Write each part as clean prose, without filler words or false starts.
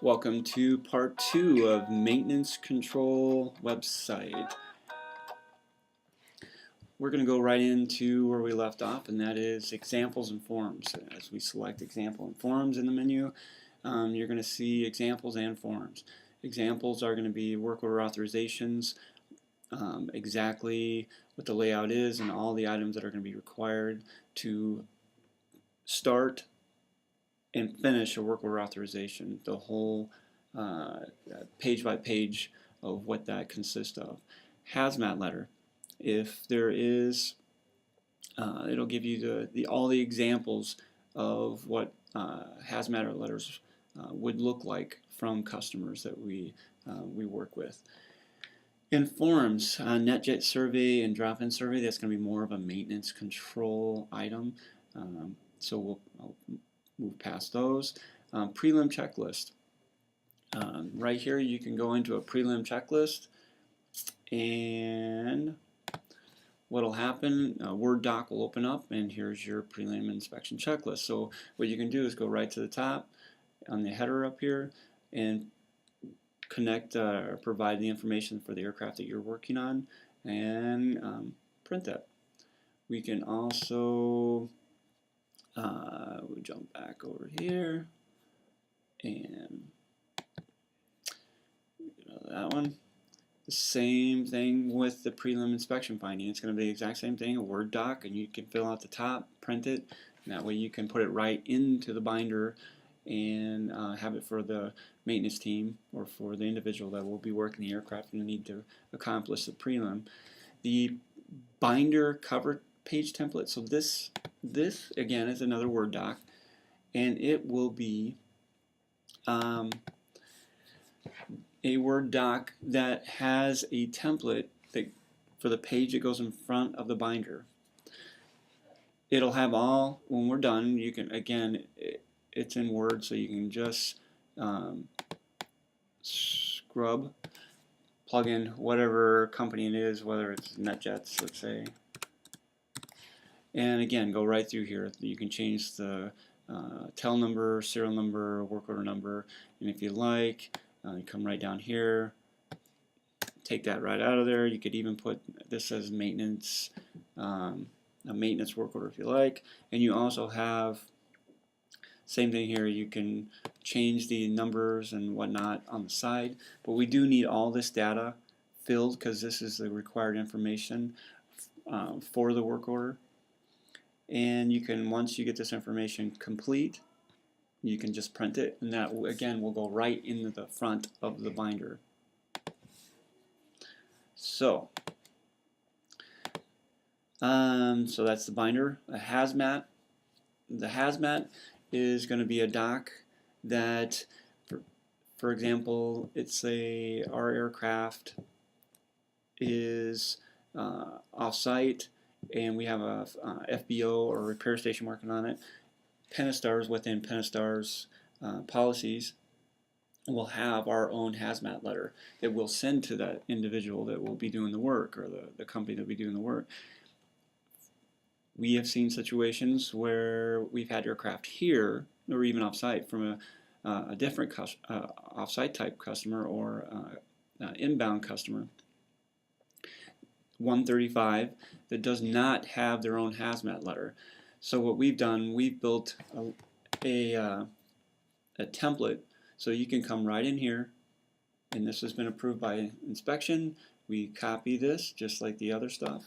Welcome to part 2 of Maintenance Control website. We're going to go right into where we left off, and that is examples and forms. As we select example and forms in the menu, you're going to see examples and forms. Examples are going to be work order authorizations, exactly what the layout is and all the items that are going to be required to start and finish a work order authorization, the whole page by page of what that consists of. Hazmat letter, if there is, it'll give you all the examples of what hazmat letters would look like from customers that we work with. In forms, NetJet survey and drop-in survey, that's going to be more of a maintenance control item. So I'll move past those. Prelim checklist. Right here you can go into a prelim checklist, and what will happen, a Word doc will open up, and here's your prelim inspection checklist. So what you can do is go right to the top on the header up here and connect or provide the information for the aircraft that you're working on, and print that. We can also we jump back over here and that one. The same thing with the prelim inspection finding. It's going to be the exact same thing, a Word doc, and you can fill out the top, print it, and that way you can put it right into the binder and have it for the maintenance team or for the individual that will be working the aircraft and need to accomplish the prelim. The binder cover page template, so this again is another Word doc, and it will be a Word doc that has a template that for the page that goes in front of the binder. It'll have all, when we're done, you can, again, it's in Word, so you can just scrub, plug in whatever company it is, whether it's NetJets, let's say, and again, go right through here. You can change the TEL number, serial number, work order number, and if you like, you come right down here, take that right out of there. You could even put, this as maintenance, a maintenance work order if you like, and you also have, same thing here, you can change the numbers and whatnot on the side, but we do need all this data filled because this is the required information for the work order. And you can, once you get this information complete, you can just print it, and that again will go right into the front of the binder. So that's the binder. A hazmat. The hazmat is going to be a doc that, for example, it's our aircraft is off-site, and we have a FBO or repair station working on it. Pentastar's within Pentastar's policies will have our own hazmat letter that we'll send to that individual that will be doing the work, or the company that will be doing the work. We have seen situations where we've had aircraft here, or even off-site, from a different off-site type customer or inbound customer, 135, that does not have their own hazmat letter. So what we've done, we've built a template, so you can come right in here, and this has been approved by inspection. We copy this just like the other stuff.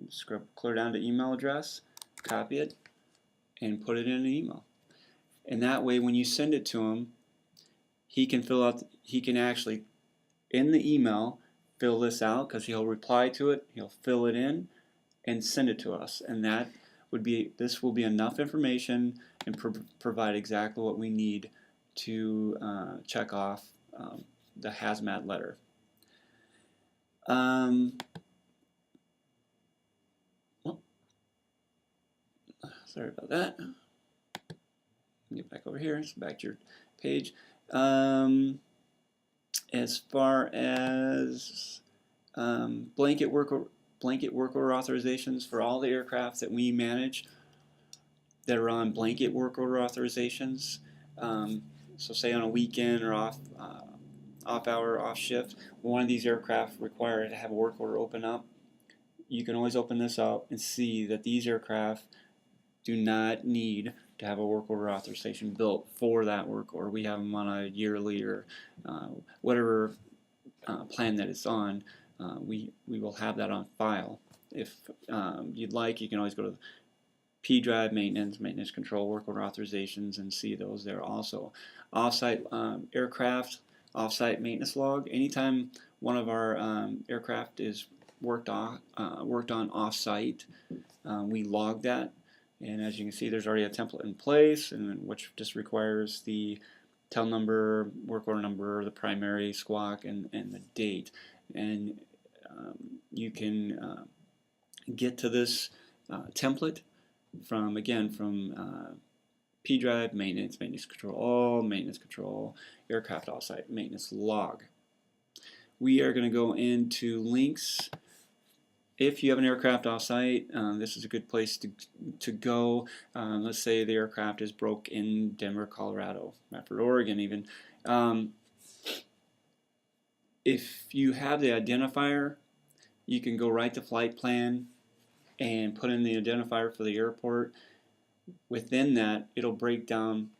Scrub clear down to email address, copy it, and put it in an email. And that way, when you send it to him, he can fill out. He can actually, in the email, fill this out because he'll reply to it. He'll fill it in and send it to us, and that would be, this will be enough information and provide exactly what we need to check off the hazmat letter. Sorry about that. Get back over here, so back to your page. As far as blanket work order authorizations for all the aircraft that we manage that are on blanket work order authorizations, So say on a weekend or off hour, off shift, one of these aircraft require to have a work order open up, you can always open this up and see that these aircraft do not need to have a work order authorization built for that work order. We have them on a yearly or whatever plan that it's on. We will have that on file. If you'd like, you can always go to P drive, maintenance control, work order authorizations, and see those there also. Offsite aircraft, offsite maintenance log. Anytime one of our aircraft is worked on offsite, we log that. And as you can see, there's already a template in place, and which just requires the tail number, work order number, the primary squawk, and the date. And you can get to this template from P drive, maintenance control, all maintenance control, aircraft offsite maintenance log. We are going to go into links. If you have an aircraft offsite, this is a good place to go. Let's say the aircraft is broke in Denver, Colorado, Medford, Oregon even. If you have the identifier, you can go right to flight plan and put in the identifier for the airport. Within that, it'll break down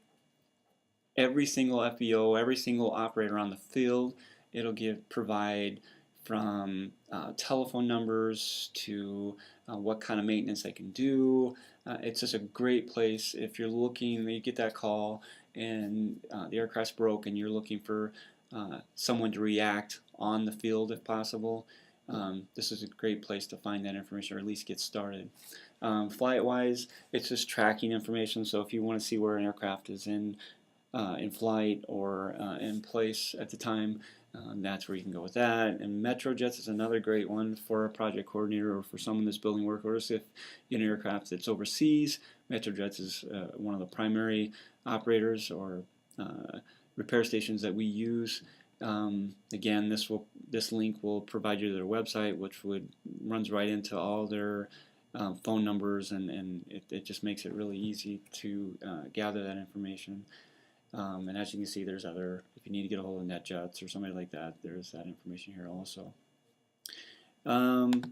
every single FBO, every single operator on the field. It'll provide from telephone numbers to what kind of maintenance they can do. It's just a great place if you're looking, you get that call and the aircraft's broke and you're looking for someone to react on the field if possible. This is a great place to find that information, or at least get started. Flight-wise, it's just tracking information, so if you want to see where an aircraft is in flight or in place at the time, that's where you can go with that. And MetroJets is another great one for a project coordinator or for someone that's building work orders. If in an aircraft that's overseas, MetroJets is one of the primary operators or repair stations that we use. Again, this link will provide you their website, which runs right into all their phone numbers, and it just makes it really easy to gather that information. And as you can see, there's if you need to get a hold of NetJets or somebody like that, there's that information here also. And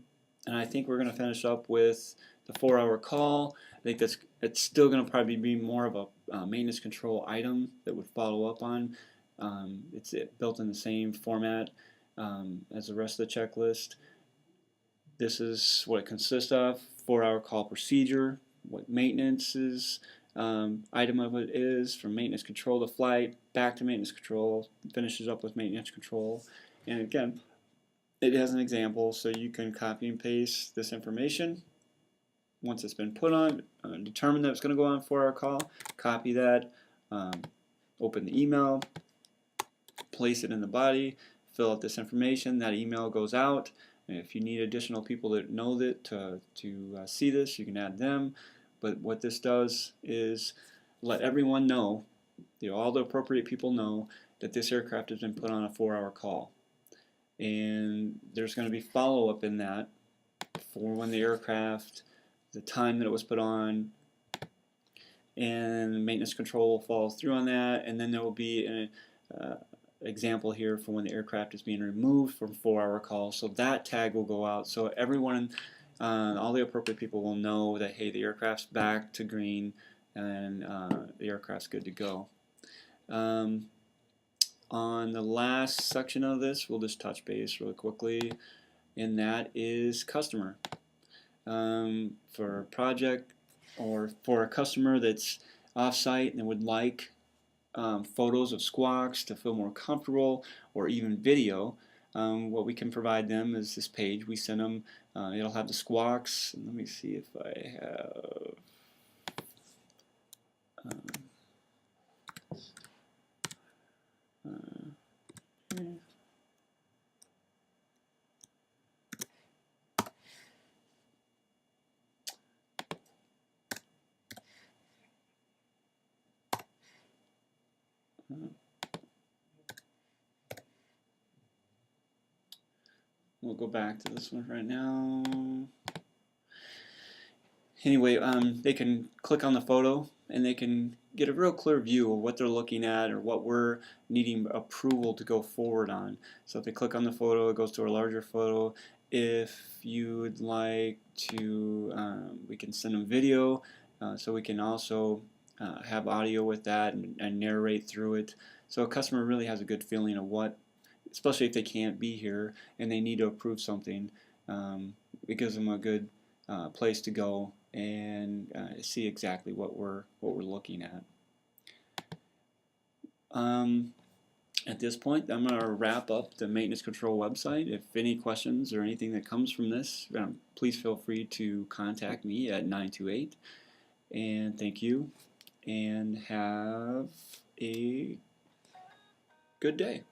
I think we're going to finish up with the 4-hour call. I think it's still going to probably be more of a maintenance control item that would follow up on. It's built in the same format as the rest of the checklist. This is what it consists of: 4-hour call procedure, what maintenance is, item of it is, from maintenance control to flight, back to maintenance control, finishes up with maintenance control. And again, it has an example, so you can copy and paste this information. Once it's been put on, determine that it's going to go on 4-hour call, copy that, open the email, place it in the body, fill out this information, that email goes out. And if you need additional people that know that to see this, you can add them. But what this does is let everyone know, all the appropriate people know, that this aircraft has been put on a 4-hour call. And there's going to be follow-up in that for when the aircraft, the time that it was put on, and maintenance control will follow through on that, and then there will be an example here for when the aircraft is being removed from 4-hour call. So that tag will go out, so everyone, all the appropriate people will know that, hey, the aircraft's back to green and the aircraft's good to go. On the last section of this, we'll just touch base really quickly, and that is customer. For a project or for a customer that's off-site and would like photos of squawks to feel more comfortable, or even video, what we can provide them is this page. We send them, it'll have the squawks. Let me see if I have we'll go back to this one right now. anyway, they can click on the photo and they can get a real clear view of what they're looking at or what we're needing approval to go forward on. So if they click on the photo, it goes to a larger photo. If you would like to, we can send them video, so we can also have audio with that and narrate through it. So a customer really has a good feeling of what, especially if they can't be here and they need to approve something, it gives them a good place to go and see exactly what we're looking at. At this point, I'm going to wrap up the maintenance control website. If any questions or anything that comes from this, please feel free to contact me at 928. And thank you, and have a good day.